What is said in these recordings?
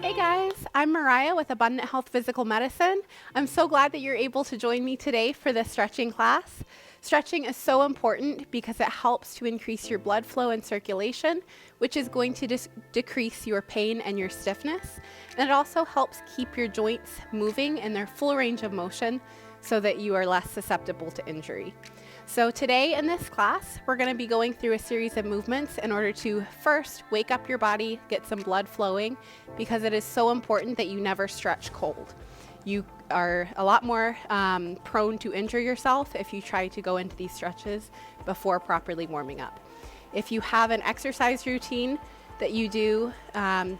Hey guys, I'm Mariah with Abundant Health Physical Medicine. I'm so glad that you're able to join me today for this stretching class. Stretching is so important because it helps to increase your blood flow and circulation, which is going to decrease your pain and your stiffness. And it also helps keep your joints moving in their full range of motion so that you are less susceptible to injury. So today in this class, we're going to be going through a series of movements in order to first wake up your body, get some blood flowing, because it is so important that you never stretch cold. You are a lot more prone to injure yourself if you try to go into these stretches before properly warming up. If you have an exercise routine that you do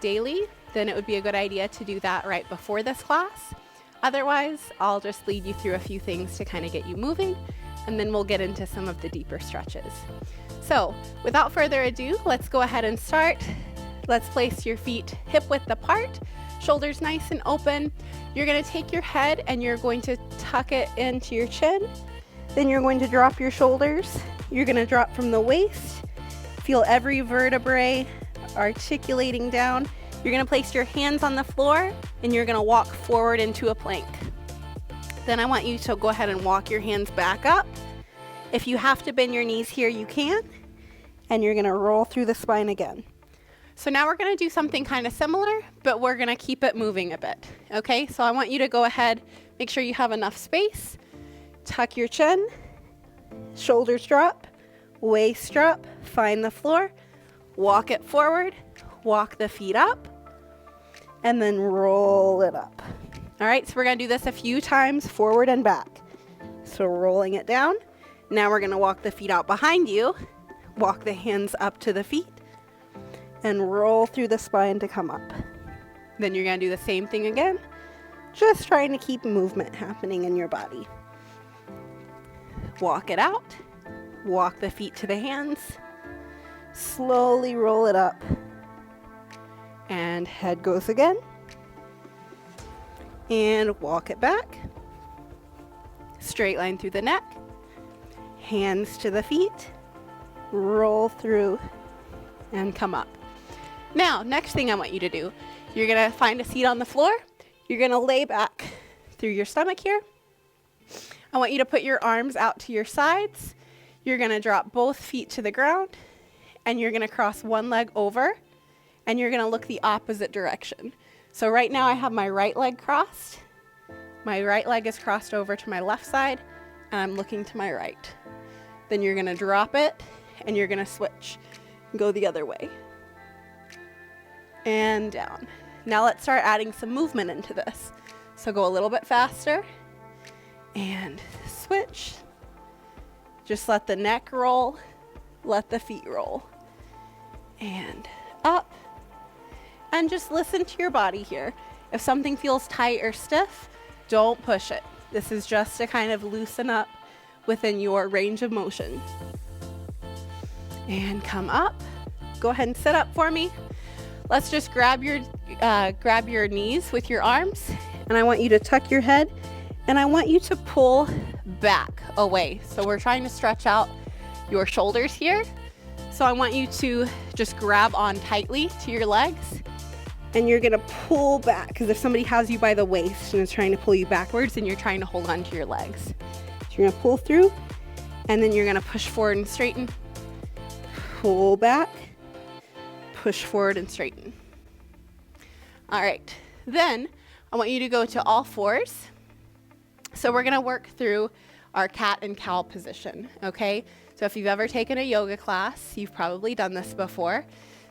daily, then it would be a good idea to do that right before this class. Otherwise, I'll just lead you through a few things to kind of get you moving, and then we'll get into some of the deeper stretches. So without further ado, let's go ahead and start. Let's place your feet hip width apart, shoulders nice and open. You're going to take your head and you're going to tuck it into your chin. Then you're going to drop your shoulders. You're going to drop from the waist. Feel every vertebrae articulating down. You're going to place your hands on the floor and you're going to walk forward into a plank. Then I want you to go ahead and walk your hands back up. If you have to bend your knees here, you can. And you're going to roll through the spine again. So now we're going to do something kind of similar, but we're going to keep it moving a bit. Okay, so I want you to go ahead, make sure you have enough space. Tuck your chin, shoulders drop, waist drop, find the floor, walk it forward, walk the feet up, and then roll it up. All right, so we're going to do this a few times forward and back. So rolling it down. Now we're going to walk the feet out behind you, walk the hands up to the feet, and roll through the spine to come up. Then you're going to do the same thing again, just trying to keep movement happening in your body. Walk it out, walk the feet to the hands, slowly roll it up, and head goes again. And walk it back. Straight line through the neck. Hands to the feet. Roll through and come up. Now, next thing I want you to do, you're going to find a seat on the floor. You're going to lay back through your stomach here. I want you to put your arms out to your sides. You're going to drop both feet to the ground. And you're going to cross one leg over. And you're going to look the opposite direction. So right now I have my right leg crossed. My right leg is crossed over to my left side, and I'm looking to my right. Then you're going to drop it, and you're going to switch and go the other way. And down. Now let's start adding some movement into this. So go a little bit faster, and switch. Just let the neck roll, let the feet roll. And up. And just listen to your body here. If something feels tight or stiff, don't push it. This is just to kind of loosen up within your range of motion. And come up. Go ahead and sit up for me. Let's just grab your knees with your arms. And I want you to tuck your head. And I want you to pull back away. So we're trying to stretch out your shoulders here. So I want you to just grab on tightly to your legs. And you're going to pull back, because if somebody has you by the waist and is trying to pull you backwards, then you're trying to hold on to your legs. So you're going to pull through, and then you're going to push forward and straighten. Pull back, push forward and straighten. All right. Then I want you to go to all fours. So we're going to work through our cat and cow position, okay? So if you've ever taken a yoga class, you've probably done this before.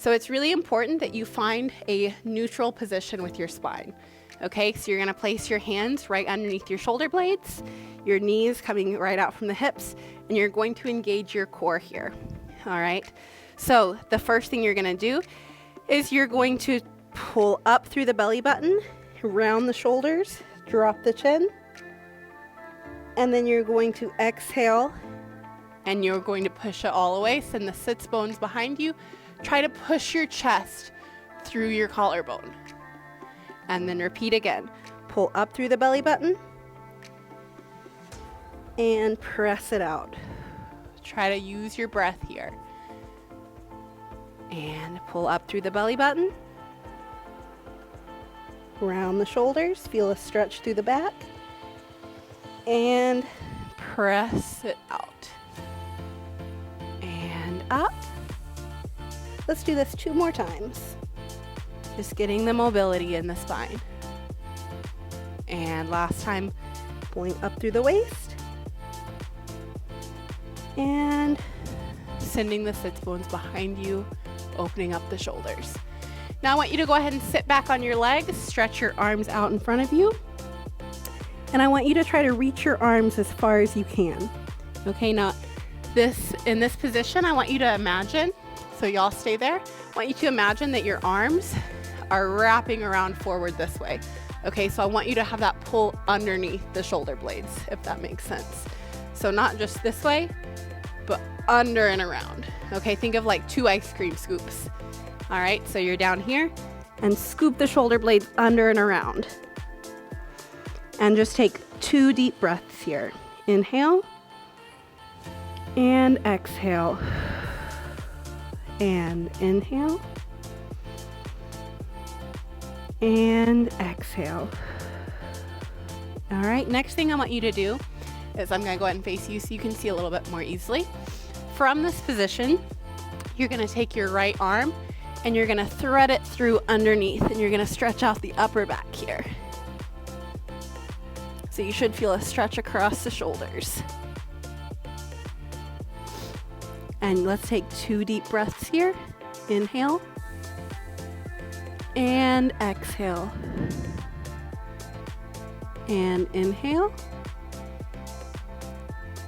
So it's really important that you find a neutral position with your spine. Okay, so you're gonna place your hands right underneath your shoulder blades, your knees coming right out from the hips, and you're going to engage your core here. All right, so the first thing you're gonna do is you're going to pull up through the belly button, around the shoulders, drop the chin, and then you're going to exhale, and you're going to push it all the way. Send the sits bones behind you. Try to push your chest through your collarbone. And then repeat again. Pull up through the belly button and press it out. Try to use your breath here. And pull up through the belly button Round the shoulders, feel a stretch through the back, and press it out. And up. Let's do this 2 more times. Just getting the mobility in the spine. And last time, pulling up through the waist. And sending the sits bones behind you, opening up the shoulders. Now I want you to go ahead and sit back on your legs, stretch your arms out in front of you. And I want you to try to reach your arms as far as you can. Okay, now in this position, I want you to imagine, so y'all stay there, I want you to imagine that your arms are wrapping around forward this way. Okay, so I want you to have that pull underneath the shoulder blades, if that makes sense. So not just this way, but under and around. Okay, think of like 2 ice cream scoops. All right, so you're down here and scoop the shoulder blades under and around. And just take 2 deep breaths here. Inhale and exhale. And inhale and exhale. All right, next thing I want you to do is I'm gonna go ahead and face you so you can see a little bit more easily. From this position, you're gonna take your right arm and you're gonna thread it through underneath, and you're gonna stretch out the upper back here. So you should feel a stretch across the shoulders. And let's take 2 deep breaths here. Inhale and exhale. And inhale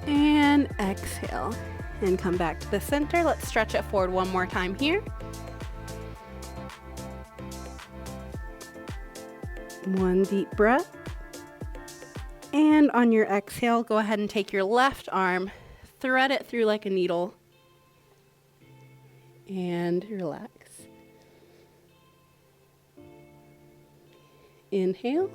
and exhale. And come back to the center. Let's stretch it forward one more time here. 1 deep breath. And on your exhale, go ahead and take your left arm, thread it through like a needle, and relax. Inhale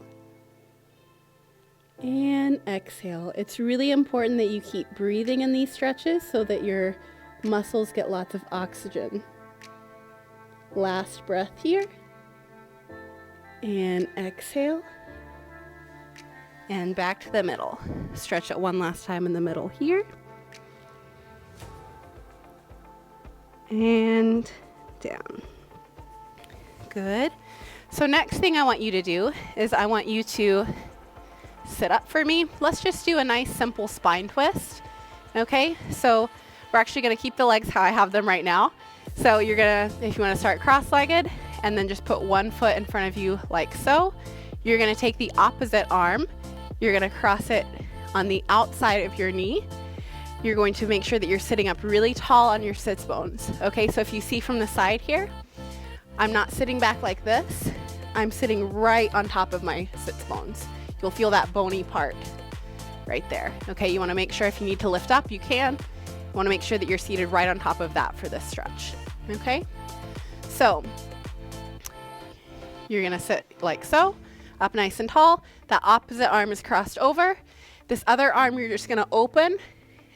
and exhale. It's really important that you keep breathing in these stretches so that your muscles get lots of oxygen. Last breath here. And exhale. And back to the middle. Stretch it one last time in the middle here. And down. Good. So next thing I want you to do is I want you to sit up for me. Let's just do a nice simple spine twist. Okay, so we're actually gonna keep the legs how I have them right now. So you're gonna, if you wanna start cross-legged, and then just put 1 foot in front of you like so. You're gonna take the opposite arm. You're gonna cross it on the outside of your knee. You're going to make sure that you're sitting up really tall on your sits bones. Okay, so if you see from the side here, I'm not sitting back like this. I'm sitting right on top of my sits bones. You'll feel that bony part right there. Okay, you wanna make sure if you need to lift up, you can. You wanna make sure that you're seated right on top of that for this stretch. Okay, so you're gonna sit like so, up nice and tall. That opposite arm is crossed over. This other arm you're just gonna open,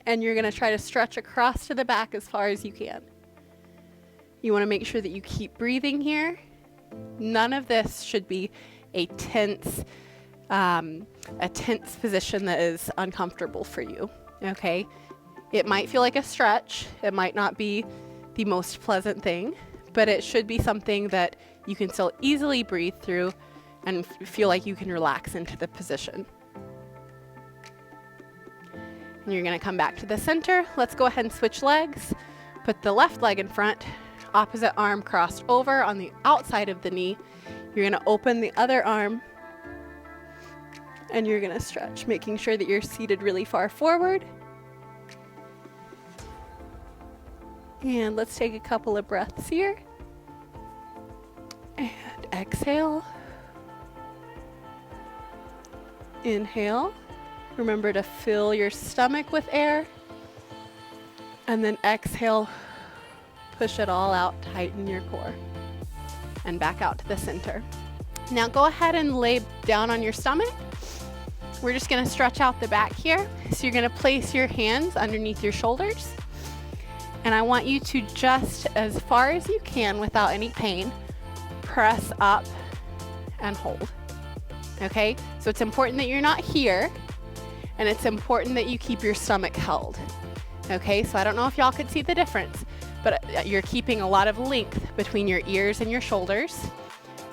and you're gonna try to stretch across to the back as far as you can. You wanna make sure that you keep breathing here. None of this should be a tense position that is uncomfortable for you, okay? It might feel like a stretch. It might not be the most pleasant thing, but it should be something that you can still easily breathe through and feel like you can relax into the position. And you're gonna come back to the center. Let's go ahead and switch legs. Put the left leg in front, opposite arm crossed over on the outside of the knee. You're gonna open the other arm and you're gonna stretch, making sure that you're seated really far forward. And let's take a couple of breaths here. And exhale. Inhale. Remember to fill your stomach with air. And then exhale. Push it all out, tighten your core. And back out to the center. Now go ahead and lay down on your stomach. We're just gonna stretch out the back here. So you're gonna place your hands underneath your shoulders. And I want you to just, as far as you can without any pain, press up and hold. Okay, so it's important that you're not here, and it's important that you keep your stomach held. Okay, so I don't know if y'all could see the difference, but you're keeping a lot of length between your ears and your shoulders,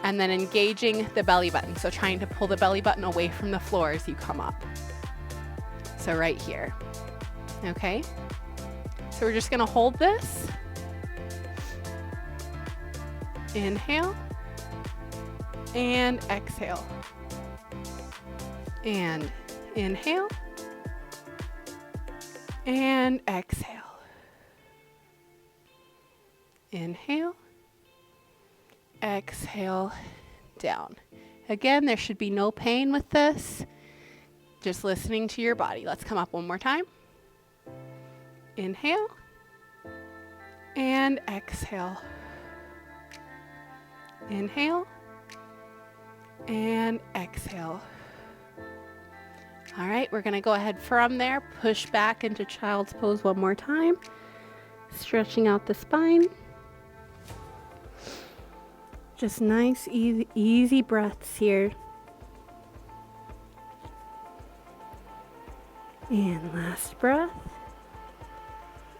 and then engaging the belly button. So trying to pull the belly button away from the floor as you come up. So right here. Okay, so we're just gonna hold this. Inhale and exhale. And inhale and exhale. Inhale, exhale, down. Again, there should be no pain with this. Just listening to your body. Let's come up one more time. Inhale and exhale. Inhale and exhale. All right, we're gonna go ahead from there, push back into child's pose one more time, stretching out the spine. Just nice, easy breaths here. And last breath.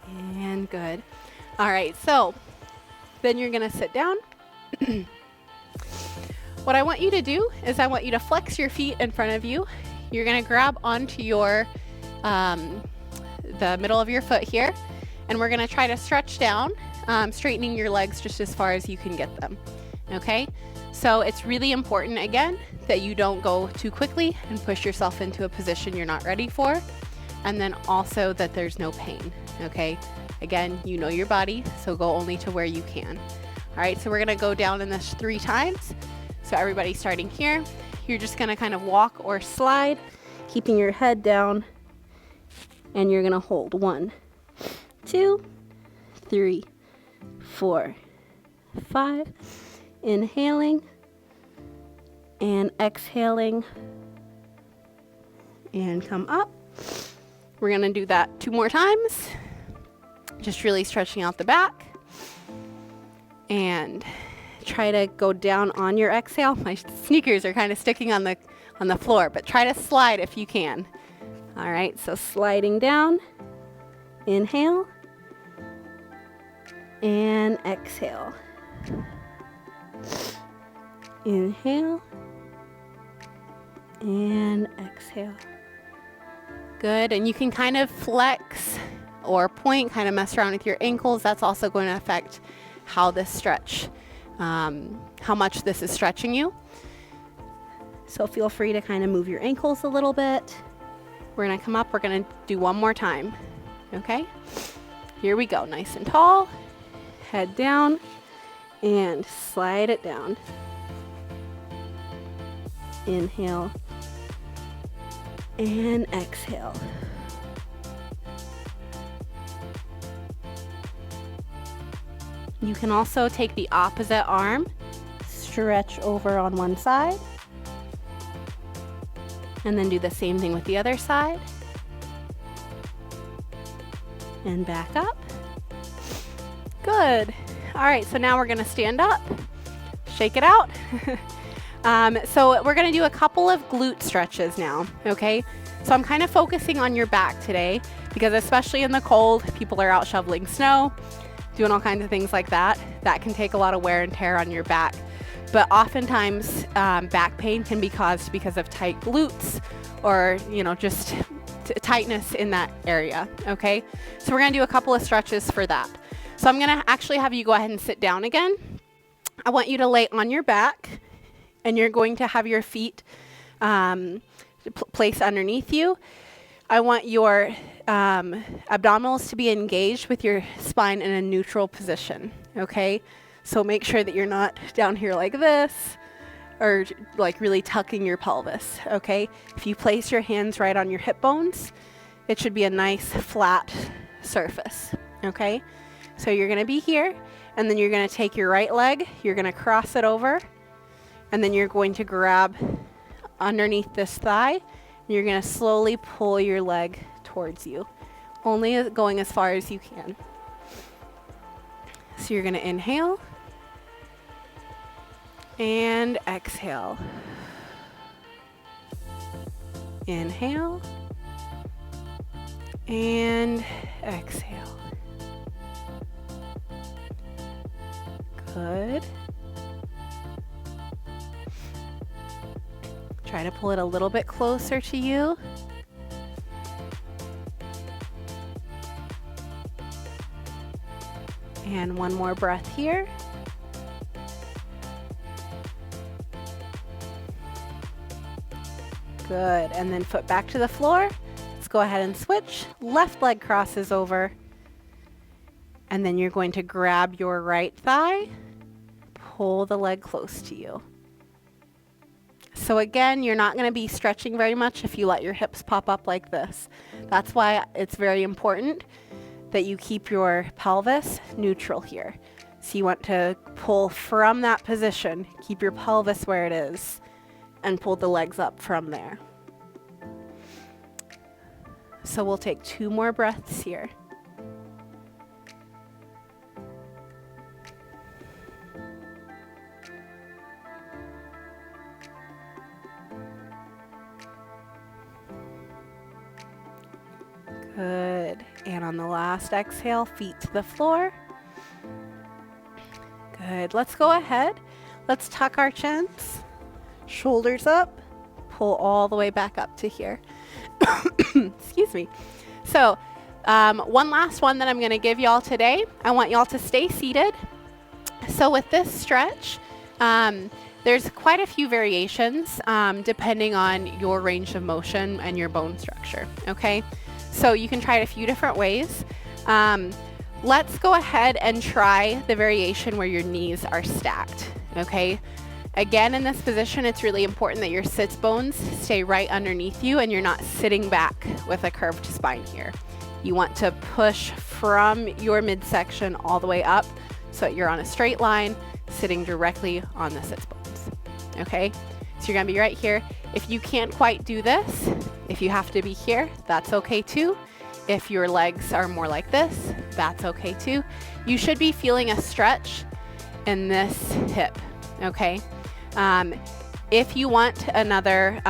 And good. All right, so then you're gonna sit down. What I want you to do is I want you to flex your feet in front of you. You're gonna grab onto your, the middle of your foot here, and we're gonna try to stretch down, straightening your legs just as far as you can get them. Okay, so it's really important, again, that you don't go too quickly and push yourself into a position you're not ready for, and then also that there's no pain. Okay, again, you know your body, so go only to where you can. All right, so we're gonna go down in this 3 times. So everybody starting here, you're just gonna kind of walk or slide, keeping your head down, and you're gonna hold 1, 2, 3, 4, 5, inhaling and exhaling, and come up. We're gonna do that 2 more times, just really stretching out the back, and try to go down on your exhale. My sneakers are kind of sticking on the floor, but try to slide if you can. All right, so sliding down, inhale and exhale. Inhale and exhale. Good, and you can kind of flex or point, kind of mess around with your ankles. That's also going to affect how this stretch, how much this is stretching you. So feel free to kind of move your ankles a little bit. We're gonna come up, we're gonna do 1 more time. Okay, here we go, nice and tall, head down, and slide it down. Inhale and exhale. You can also take the opposite arm, stretch over on one side, and then do the same thing with the other side. And back up. Good. All right, so now we're gonna stand up, shake it out. So we're gonna do a couple of glute stretches now, okay? So I'm kind of focusing on your back today because especially in the cold, people are out shoveling snow, doing all kinds of things like that. That can take a lot of wear and tear on your back. But oftentimes back pain can be caused because of tight glutes or, you know, just tightness in that area, okay? So we're gonna do a couple of stretches for that. So I'm gonna actually have you go ahead and sit down again. I want you to lay on your back, and you're going to have your feet placed underneath you. I want your abdominals to be engaged with your spine in a neutral position, okay? So make sure that you're not down here like this or like really tucking your pelvis, okay? If you place your hands right on your hip bones, it should be a nice flat surface, okay? So you're gonna be here, and then you're gonna take your right leg, you're gonna cross it over, and then you're going to grab underneath this thigh, and you're gonna slowly pull your leg towards you, only going as far as you can. So you're gonna inhale, And exhale. Inhale. And exhale. Good. Try to pull it a little bit closer to you. And one more breath here. Good. And then foot back to the floor. Let's go ahead and switch. Left leg crosses over. And then you're going to grab your right thigh, pull the leg close to you. So again, you're not going to be stretching very much if you let your hips pop up like this. That's why it's very important that you keep your pelvis neutral here. So you want to pull from that position, keep your pelvis where it is, and pull the legs up from there. So we'll take 2 more breaths here. Good. And on the last exhale, feet to the floor. Good. Let's go ahead. Let's tuck our chins, shoulders up, pull all the way back up to here. Excuse me. So one last one that I'm going to give y'all today. I want y'all to stay seated. So with this stretch, there's quite a few variations depending on your range of motion and your bone structure. Okay. So you can try it a few different ways. Let's go ahead and try the variation where your knees are stacked, okay? Again, in this position, it's really important that your sits bones stay right underneath you and you're not sitting back with a curved spine here. You want to push from your midsection all the way up so that you're on a straight line, sitting directly on the sits bones, okay? So you're gonna be right here. If you can't quite do this, if you have to be here, that's okay too. If your legs are more like this, that's okay too. You should be feeling a stretch in this hip, okay? If you want another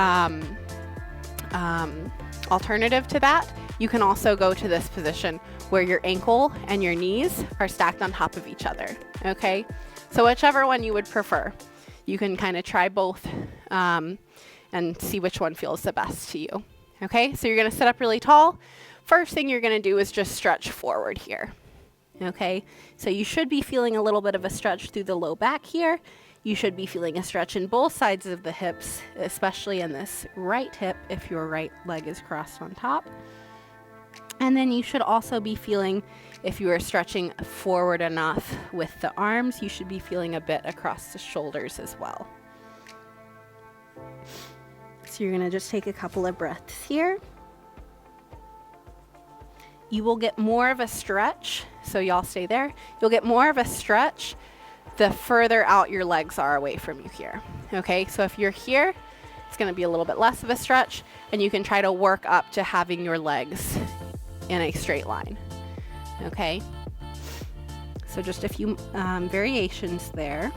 alternative to that, you can also go to this position where your ankle and your knees are stacked on top of each other, okay? So whichever one you would prefer, you can kind of try both and see which one feels the best to you. Okay, so you're gonna sit up really tall. First thing you're gonna do is just stretch forward here. Okay, so you should be feeling a little bit of a stretch through the low back here. You should be feeling a stretch in both sides of the hips, especially in this right hip if your right leg is crossed on top. And then you should also be feeling, if you are stretching forward enough with the arms, you should be feeling a bit across the shoulders as well. So you're gonna just take a couple of breaths here. You will get more of a stretch, so y'all stay there. You'll get more of a stretch the further out your legs are away from you here. Okay, so if you're here, it's gonna be a little bit less of a stretch, and you can try to work up to having your legs in a straight line. Okay, so just a few variations there.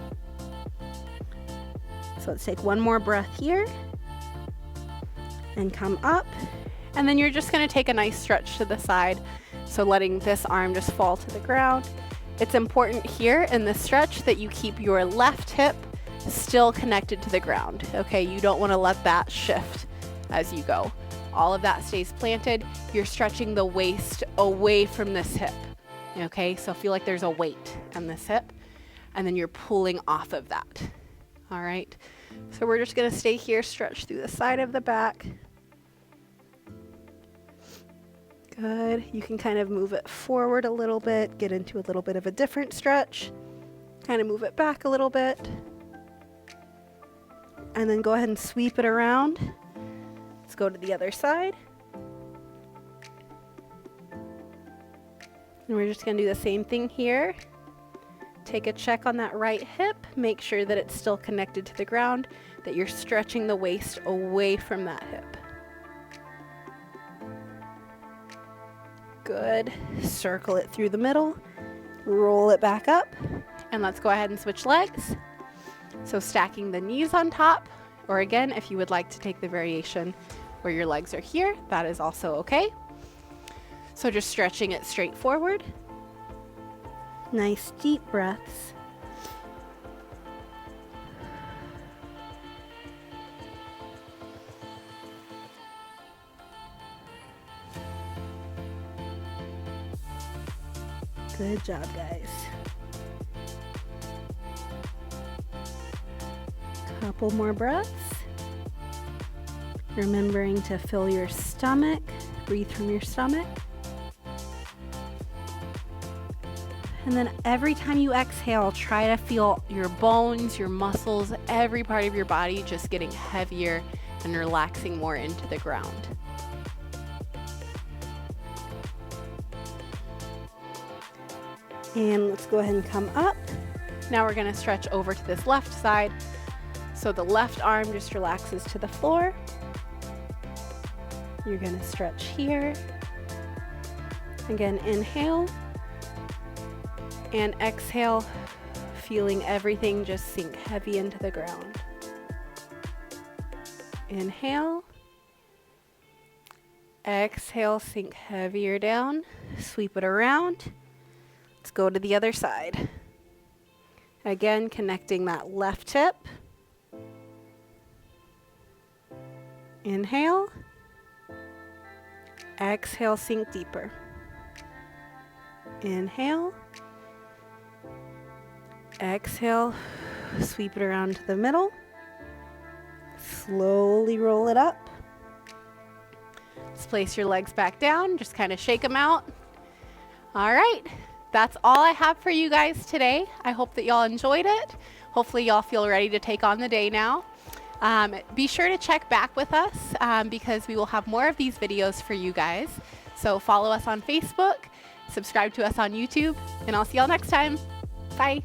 So let's take one more breath here and come up, and then you're just going to take a nice stretch to the side, so letting this arm just fall to the ground. It's important here in this stretch that you keep your left hip still connected to the ground. Okay, you don't want to let that shift as you go. All of that stays planted. You're stretching the waist away from this hip. Okay, so feel like there's a weight on this hip, and then you're pulling off of that. All right, so we're just gonna stay here, stretch through the side of the back. Good, you can kind of move it forward a little bit, get into a little bit of a different stretch, kind of move it back a little bit, and then go ahead and sweep it around. Let's go to the other side. And we're just gonna do the same thing here. Take a check on that right hip, make sure that it's still connected to the ground, that you're stretching the waist away from that hip. Good, circle it through the middle, roll it back up, and let's go ahead and switch legs. So stacking the knees on top, or again, if you would like to take the variation where your legs are here, that is also okay. So just stretching it straight forward. Nice deep breaths. Good job, guys. Couple more breaths. Remembering to fill your stomach, breathe from your stomach. And then every time you exhale, try to feel your bones, your muscles, every part of your body just getting heavier and relaxing more into the ground. And let's go ahead and come up. Now we're going to stretch over to this left side. So the left arm just relaxes to the floor. You're going to stretch here. Again, inhale. And exhale, feeling everything just sink heavy into the ground. Inhale. Exhale, sink heavier down. Sweep it around. Let's go to the other side. Again, connecting that left hip. Inhale. Exhale, sink deeper. Inhale. Exhale, sweep it around to the middle. Slowly roll it up. Let's place your legs back down. Just kind of shake them out. All right. That's all I have for you guys today. I hope that y'all enjoyed it. Hopefully y'all feel ready to take on the day now. Be sure to check back with us because we will have more of these videos for you guys. So follow us on Facebook, subscribe to us on YouTube, and I'll see y'all next time. Bye.